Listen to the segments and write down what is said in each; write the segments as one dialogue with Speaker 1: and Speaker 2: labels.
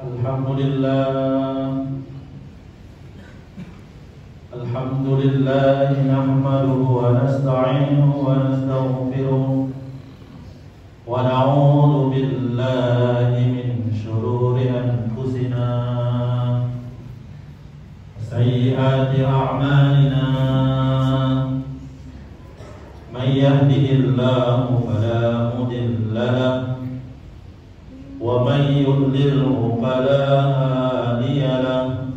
Speaker 1: Alhamdulillah nahmaduhu wa nasta'inuhu wa nastaghfiruh wa na'udzu billahi min shururi anfusina wa sayyiati a'malina may yahdihillahu fala mudilla lahu wa may yudlilhu fala hadiya lahu.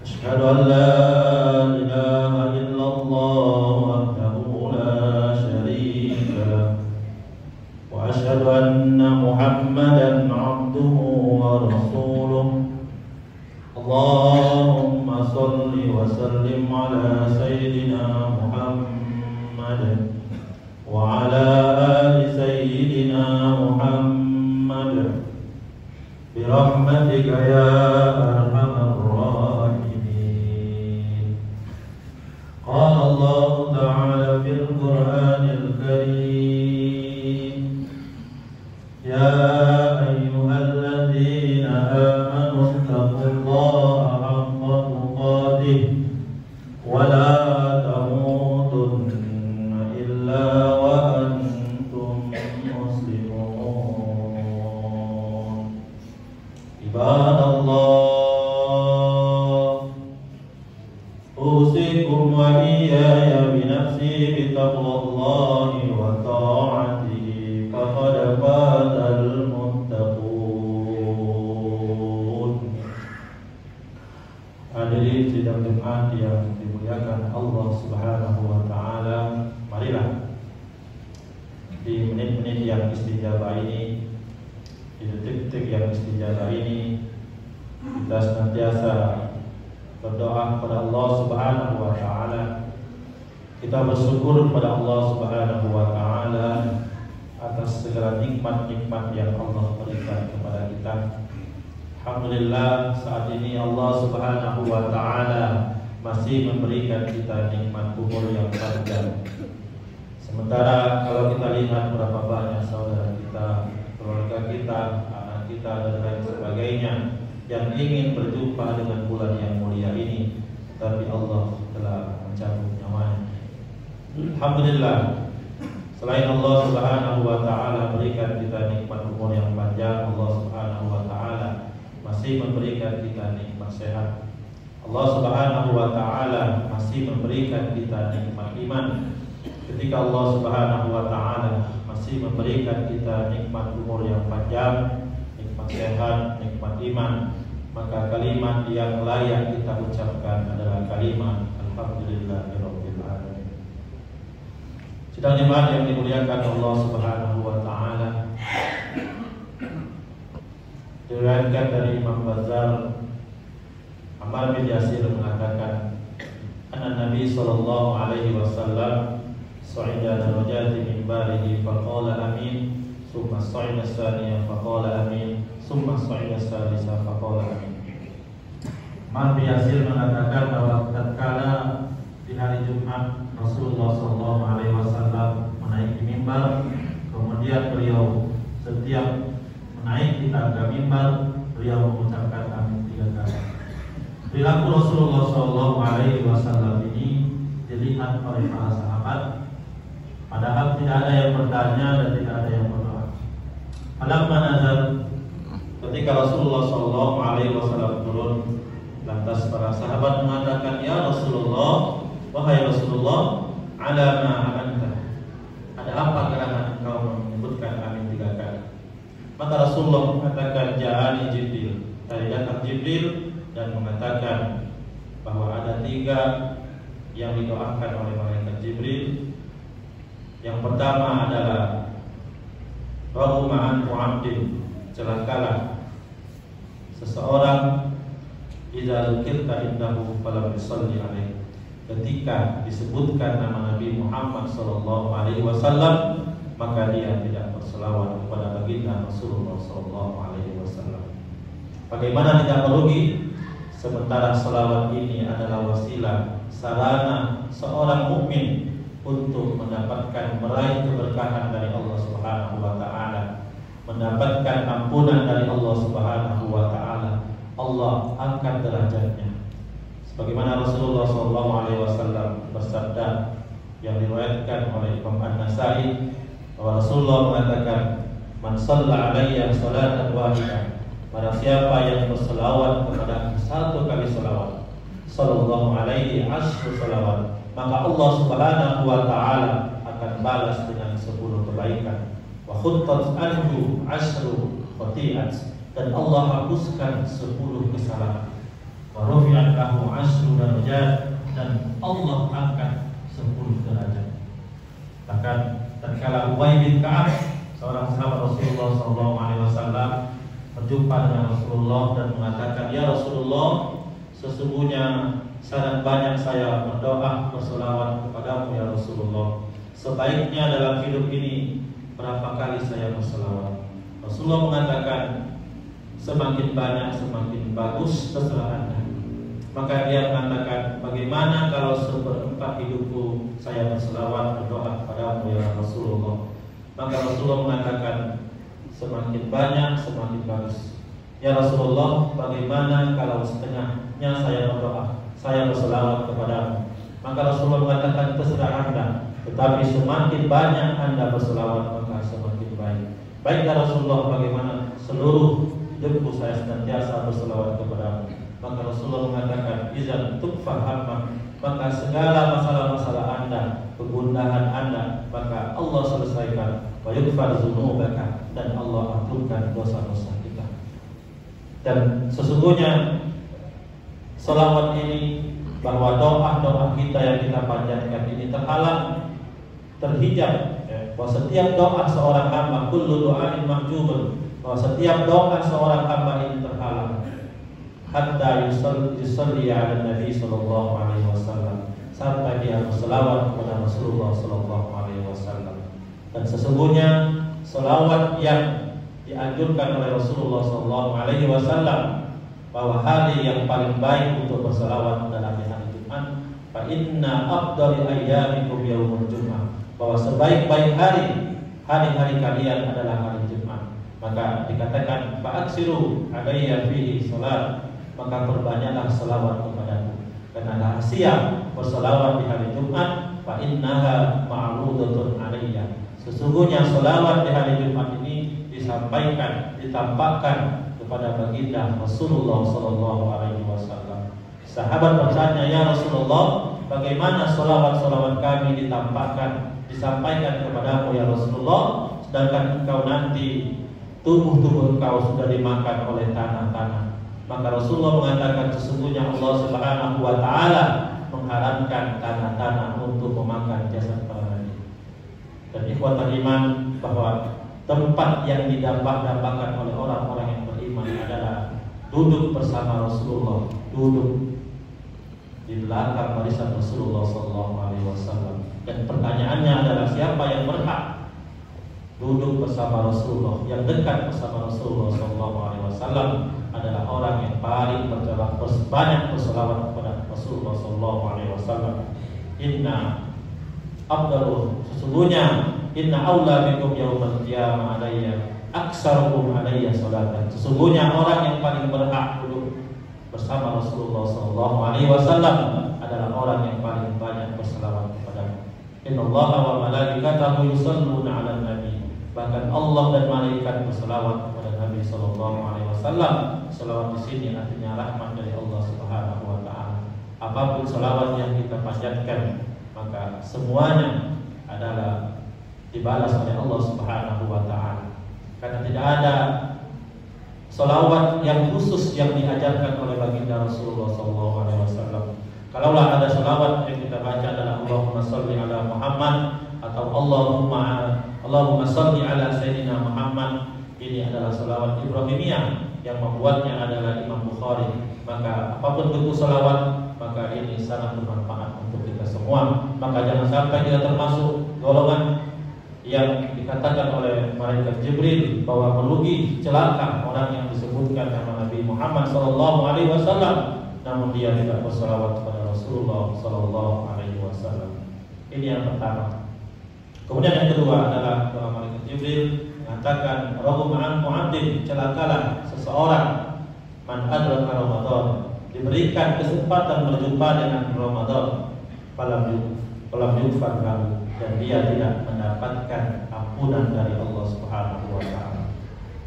Speaker 1: Asyhadu an la ilaha illallah wahdahu la syarika lahu wa asyhadu anna Muhammadan abduhu wa rasuluh. Allahumma shalli wa sallim ala sayyidina Muhammad wa ala ali sayyidina Muhammad bi rahmatika ya arhamar rahimin. Qala Allah ta'ala fil Qur'anil Karim, ya ayyuhalladzina amanu taqullaha haqqa tuqatih wa la tamutunna illa wa antum muslimun. Ibadallah, usikum wa iyaya binafsi bitaqwallahi wa ta'atihi faqad fazal muttaqun. Hadirin sidang Jumat yang dimuliakan Allah Subhanahu wa taala, marilah di menit-menit yang istijabah ini, di detik-detik yang istijabah ini, kita senantiasa berdoa kepada Allah Subhanahu wa taala. Kita bersyukur kepada Allah Subhanahu wa taala atas segala nikmat-nikmat yang Allah berikan kepada kita. Alhamdulillah, saat ini Allah Subhanahu wa taala masih memberikan kita nikmat umur yang panjang. Sementara kalau kita lihat berapa banyak saudara kita, keluarga kita, anak kita dan lain sebagainya yang ingin berjumpa dengan bulan yang mulia ini, tapi Allah telah mencabut nyawanya. Alhamdulillah, selain Allah Subhanahu wa taala berikan kita nikmat umur yang panjang, Allah Subhanahu wa taala masih memberikan kita nikmat sehat. Allah Subhanahu wa taala masih memberikan kita nikmat iman. Ketika Allah Subhanahu wa taala masih memberikan kita nikmat umur yang panjang, nikmat sehat, nikmat iman, maka kalimat yang layak kita ucapkan adalah kalimat alhamdulillahirabbil alamin. Sidang jemaat yang dimuliakan Allah Subhanahu wa taala, diriwayatkan dari Imam Bazzar, Ammar bin Yasir mengatakan, anna Nabi sallallahu alaihi wasallam su'ida darajati minbarihi faqala amin, summa su'ida tsaniya faqala amin, summa su'ida tsalisa faqala amin. Ammar bin Yasir mengatakan bahwa tatkala di hari Jumat Rasulullah sallallahu alaihi wasallam menaiki mimbar, kemudian beliau setiap menaiki tangga mimbar beliau mengucapkan amin 3 kali. Perilaku Rasulullah sallallahu alaihi wasallam ini dilihat oleh para sahabat, padahal tidak ada yang bertanya dan tidak ada yang berdoa. Falamma nazal, ketika Rasulullah sallallahu alaihi wasallam turun, lantas para sahabat mengatakan, ya Rasulullah, wahai Rasulullah, ala ma anta, ada apa gerangan engkau menyebutkan amin 3 kali? Maka Rasulullah mengatakan, ja'ani Jibril, dari datang Jibril dan mengatakan bahwa ada 3 yang didoakan oleh malaikat Jibril. Yang pertama adalah rahuma anhu abdin, celakalah seseorang idza dzukirta indahu falam yusalli alaihi, ketika disebutkan nama Nabi Muhammad sallallahu alaihi wasallam maka dia tidak berselawat kepada baginda Rasulullah sallallahu alaihi wasallam. Bagaimana tidak merugi, sementara selawat ini adalah wasilah, sarana seorang mukmin untuk mendapatkan meraih keberkahan dari Allah Subhanahu wa taala. mendapatkan ampunan dari Allah Subhanahu wa taala, Allah angkat derajatnya. Sebagaimana Rasulullah SAW bersabda yang diriwayatkan oleh Imam An-Nasa'i, bahwa Rasulullah mengatakan, "Man shalla alayya salatan wahidah." Barang siapa yang berselawat kepada satu kali selawat, sallallahu alaihi asyru salawat, maka Allah Subhanahu wa taala akan balas dengan 10 kebaikan. Wa khuttat anhu asyru khati'at, dan Allah hapuskan 10 kesalahan. Wa rufi'at lahu asyru darajat, dan Allah angkat 10 derajat. Bahkan tatkala Ubay bin Ka'ab, seorang sahabat Rasulullah SAW, berjumpa dengan Rasulullah dan mengatakan, "Ya Rasulullah, sesungguhnya sangat banyak saya berdoa berselawat kepadamu ya Rasulullah. Sebaiknya dalam hidup ini berapa kali saya berselawat?" Rasulullah mengatakan, "Semakin banyak semakin bagus, terserah Anda." Maka dia mengatakan, "Bagaimana kalau 1/4 hidupku saya berselawat berdoa kepadamu ya Rasulullah?" Maka Rasulullah mengatakan, "Semakin banyak semakin bagus." "Ya Rasulullah, bagaimana kalau setengahnya saya berdoa, saya berselawat kepadamu?" Maka Rasulullah mengatakan, "Terserah Anda, tetapi semakin banyak Anda berselawat maka semakin baik." "Baik ya Rasulullah, bagaimana seluruh hidupku saya senantiasa berselawat kepadamu?" Maka Rasulullah mengatakan, "Izan tukfa hammak," maka segala masalah-masalah Anda, kegundahan Anda, maka Allah selesaikan. Wa yukfar dzunubaka, dan Allah ampunkan dosa-dosa kita. Dan sesungguhnya selawat ini, bahwa doa-doa kita yang kita panjatkan ini terhalang, terhijab, bahwa setiap doa seorang hamba, kullu du'ain mahjubun, bahwa setiap doa seorang hamba ini terhalang, hatta yusalli ala Nabi sallallahu alaihi wasallam, sampai dia berselawat kepada Rasulullah sallallahu alaihi wasallam. Dan sesungguhnya selawat yang dianjurkan oleh Rasulullah sallallahu alaihi wasallam, bahwa hari yang paling baik untuk berselawat adalah di hari Jumat. Fa inna afdali ayyamikum yaumul Jumat, bahwa sebaik-baik hari-hari kalian adalah hari Jumat. Maka dikatakan, fa aksiru alayya fihi salat, maka perbanyaklah selawat kepadaku, karena rahasia berselawat di hari Jumat. Fa innaha ma'rudatun alayya, sesungguhnya selawat di hari Jumat ini disampaikan, ditampakkan kepada baginda Rasulullah sallallahu alaihi wasallam. Sahabat bertanya, "Ya Rasulullah, bagaimana selawat-selawat kami ditampakkan, disampaikan kepadamu ya Rasulullah, sedangkan engkau nanti tubuh-tubuh engkau sudah dimakan oleh tanah-tanah?" Maka Rasulullah mengatakan, sesungguhnya Allah Subhanahu wa taala mengharamkan tanah-tanah untuk memakan jasad para nabi. Dan ikhwatul iman, bahwa tempat yang didampak-dampakkan oleh orang-orang yang beriman adalah duduk bersama Rasulullah, duduk di belakang barisan Rasulullah sallallahu alaihi wasallam. Dan pertanyaannya adalah, siapa yang berhak duduk bersama Rasulullah? Yang dekat bersama Rasulullah sallallahu alaihi wasallam adalah orang yang paling banyak berselawat kepada Rasulullah sallallahu alaihi wasallam. Sesungguhnya inna aula bikum yaumal qiyamah alayya aksarukum alayya salatan. Sesungguhnya orang yang paling berhak duduk bersama Rasulullah sallallahu alaihi wasallam adalah orang yang paling banyak berselawat kepada-Nya. Innallaha wa malaikatahu yusholluna 'alan nabi. Bahkan Allah dan malaikat berselawat kepada Nabi sallallahu alaihi wasallam. Selawat di sini artinya rahmat dari Allah Subhanahu wa taala. Apapun selawat yang kita panjatkan, maka semuanya adalah dibalas oleh Allah Subhanahu wa taala. Karena tidak ada selawat yang khusus yang diajarkan oleh baginda Rasulullah sallallahu alaihi wasallam. Kalaulah ada selawat yang kita baca adalah Allahumma shalli ala Muhammad atau Allahumma shalli ala Sayyidina Muhammad, ini adalah selawat Ibrahimiyah yang membuatnya adalah Imam Bukhari. Maka apapun bentuk selawat, maka ini sangat bermanfaat untuk kita semua. Maka jangan sampai kita termasuk golongan yang dikatakan oleh malaikat Jibril bahwa merugi, celaka orang yang disebutkan nama Nabi Muhammad sallallahu alaihi wasallam namun dia tidak berselawat kepada Rasulullah sallallahu alaihi wasallam. Ini yang pertama. Kemudian yang kedua adalah bahwa malaikat Jibril mengatakan rahima'an mu'addin, celakalah seseorang man adraka Ramadan, diberikan kesempatan berjumpa dengan Ramadan, falam yufar lahu, dan dia tidak mendapatkan ampunan dari Allah Subhanahu wa taala.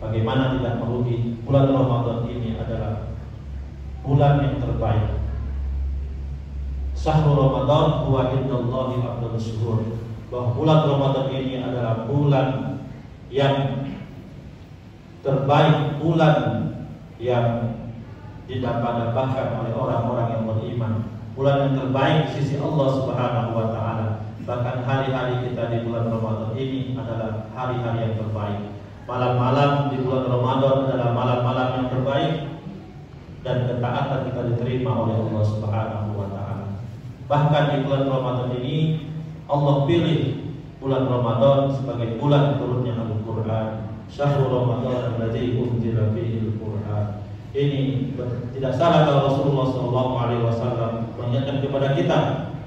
Speaker 1: Bagaimana tidak merugi? Bulan Ramadan ini adalah bulan yang terbaik. Syahrul Ramadan huwa indallahi afdhalus syuhur. Bahwa bulan Ramadan ini adalah bulan yang terbaik, bulan yang didapatkan oleh orang-orang yang beriman, bulan yang terbaik di sisi Allah Subhanahu wa taala. Bahkan hari-hari kita di bulan Ramadan ini adalah hari-hari yang terbaik. Malam-malam di bulan Ramadan adalah malam-malam yang terbaik, dan ketaatan kita diterima oleh Allah Subhanahu wa taala. Bahkan di bulan Ramadan ini Allah pilih bulan Ramadan sebagai bulan turunnya Al-Qur'an. Syahrul Ramadan alladzi unzila fihi Al-Qur'an. Ini tidak salah kalau Rasulullah SAW mengingatkan kepada kita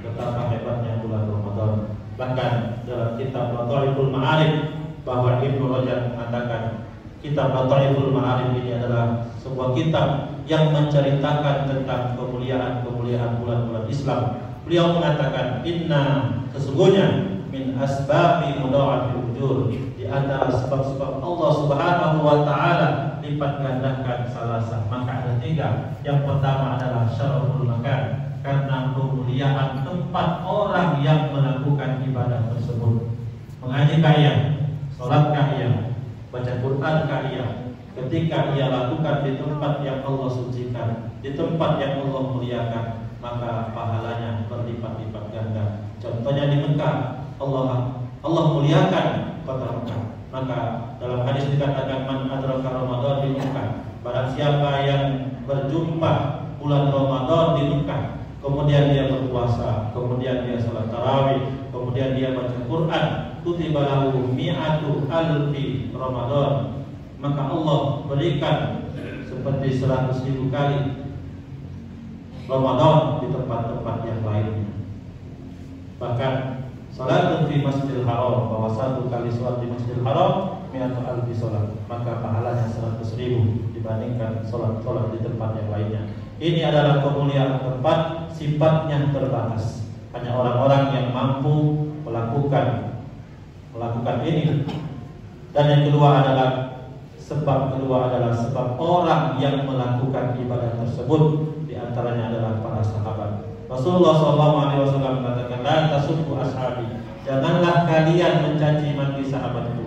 Speaker 1: betapa hebatnya bulan Ramadan. Bahkan dalam kitab Lataiful Ma'arif bahwa Ibnu Rajab mengatakan kitab Lataiful Ma'arif ini adalah sebuah kitab yang menceritakan tentang kemuliaan-kemuliaan bulan-bulan Islam. Beliau mengatakan sesungguhnya min asbabi mudha'afil ujur, di antara sebab-sebab Allah Subhanahu wa taala lipat gandakan salasah, maka ada 3. Yang pertama adalah syaraful makan, karena kemuliaan tempat orang yang melakukan ibadah tersebut. Mengaji kaya, salat kaya, baca Quran kaya, ketika ia lakukan di tempat yang Allah sucikan, di tempat yang Allah muliakan, maka pahalanya berlipat-lipat ganda. Contohnya di Mekah, Allah muliakan kota Mekah. Maka dalam hadis dikatakan man adraka Ramadan di Mekah, barang siapa yang berjumpa bulan Ramadan di Mekah, kemudian dia berpuasa, kemudian dia salat tarawih, kemudian dia baca Quran, kutiba lahu mi'atu alfi Ramadan, maka Allah berikan seperti 100.000 kali Ramadan di tempat-tempat yang lainnya. Bahkan salatun fi Masjidil Haram, bahwa 1 kali salat di Masjidil Haram mi'atu alfi salat, maka pahalanya 100.000 dibandingkan salat-salat di tempat yang lainnya. Ini adalah kemuliaan tempat, sifatnya terbatas. Hanya orang-orang yang mampu melakukan ini. Dan yang kedua adalah sebab orang yang melakukan ibadah tersebut, di antaranya adalah para sahabat. Rasulullah SAW mengatakan, la tasubbu ashabi, janganlah kalian mencaci maki sahabatku.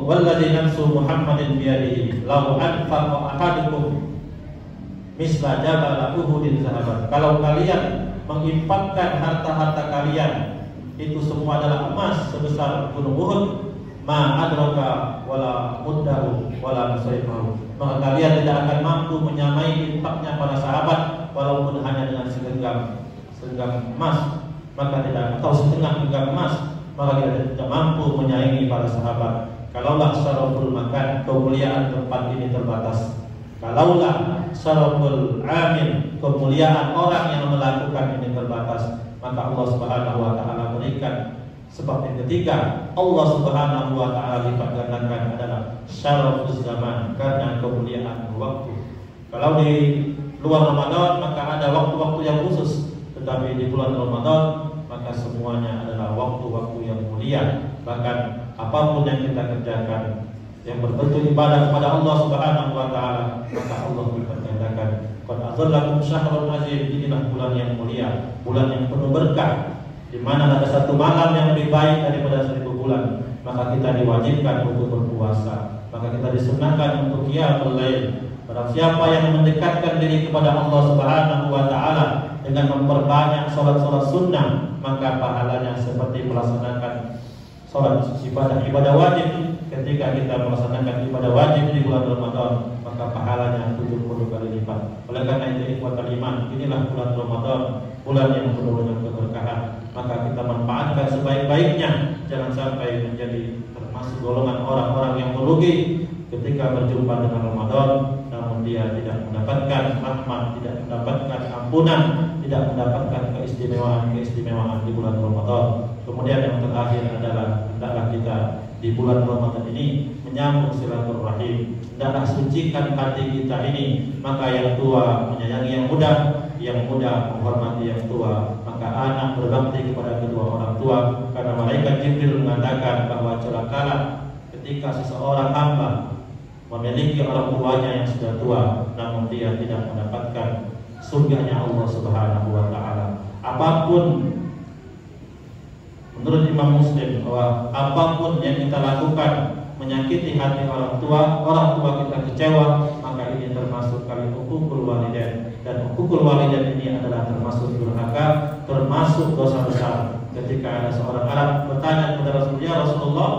Speaker 1: Walladzi nafsu Muhammadin biyadihi, law anfaqa ahadukum misla jabal Uhudin zahaban. Kalau kalian menginfakkan harta-harta kalian, itu semua adalah emas sebesar gunung Uhud, ma adraka wala muddahu wala musaifahu, maka kalian tidak akan mampu menyamai infaknya para sahabat, walaupun hanya dengan segenggam emas, maka tidak, atau setengah genggam emas, maka kita tidak mampu menyaingi para sahabat. Kalaulah syaraful makan, kemuliaan tempat ini terbatas. Kalaulah syaraful amin, kemuliaan orang yang melakukan ini terbatas, maka Allah Subhanahu wa taala berikan sebab yang ketiga. Allah Subhanahu wa taala lipat gandakan adalah syarafuz zaman, karena kemuliaan waktu. Kalau di luar Ramadan maka ada waktu-waktu yang khusus, tetapi di bulan Ramadan maka semuanya adalah waktu-waktu yang mulia. Bahkan apapun yang kita kerjakan yang berbentuk ibadah kepada Allah Subhanahu wa taala, maka Allah lipat gandakan. Qad azallakum syahrul azim, inilah bulan yang mulia, bulan yang penuh berkah, di mana ada satu malam yang lebih baik daripada 1000 bulan. Maka kita diwajibkan untuk berpuasa, maka kita disunahkan untuk qiyamul lail. Barang siapa yang mendekatkan diri kepada Allah Subhanahu wa taala dengan memperbanyak salat-salat sunnah, maka pahalanya seperti melaksanakan salat ibadah wajib. Ketika kita melaksanakan ibadah wajib di bulan Ramadan, maka pahalanya 70 kali lipat. Oleh karena itu, ikhwatul iman, inilah bulan Ramadan, bulan yang penuh dengan keberkahan. Maka kita manfaatkan sebaik-baiknya. Jangan sampai menjadi termasuk golongan orang-orang yang merugi ketika berjumpa dengan Ramadan, namun dia tidak mendapatkan rahmat, tidak mendapatkan ampunan, tidak mendapatkan keistimewaan di bulan Ramadan. Kemudian yang terakhir adalah hendaklah kita di bulan Ramadan ini menyambung silaturahim. Hendaklah sucikan hati kita ini. Maka yang tua menyayangi yang muda menghormati yang tua. Maka anak berbakti kepada kedua orang tua. Karena malaikat Jibril mengatakan bahwa celakalah ketika seseorang hamba memiliki orang tuanya yang sudah tua, namun dia tidak mendapatkan surganya Allah Subhanahu wa Ta'ala. Apapun menurut Imam Muslim, bahwa apapun yang kita lakukan menyakiti hati orang tua kita kecewa, maka ini termasuk kali hukukul walidain. Dan hukukul walidain ini adalah termasuk durhaka, termasuk dosa besar. Ketika ada seorang Arab bertanya kepada Rasulullah,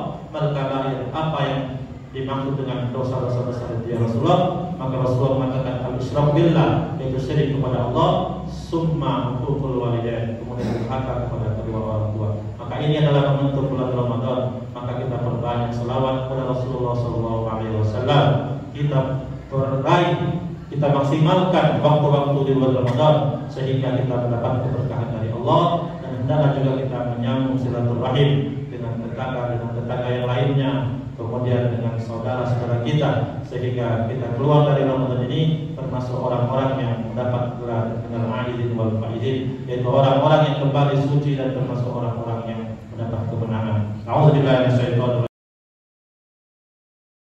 Speaker 1: apa yang dimaksud dengan dosa-dosa besar itu ya Rasulullah? Maka Rasulullah mengatakan al-isyrak billah, yaitu syirik kepada Allah, summa hukukul walidain, kemudian durhaka kepada kedua orang tua. Maka ini adalah momentum bulan Ramadan. Maka kita perbanyak selawat kepada Rasulullah SAW. Kita maksimalkan waktu-waktu di bulan Ramadan sehingga kita mendapat keberkahan dari Allah. Dan hendaklah juga kita menyambung silaturahim dengan tetangga yang lainnya, kemudian dengan saudara-saudara kita, sehingga kita keluar dari Ramadan ini termasuk orang-orang yang mendapat gelar dengan aidin wal faizin, yaitu orang-orang yang kembali suci dan termasuk orang-orang yang mendapat kemenangan. A'udzubillahi minasyaitonir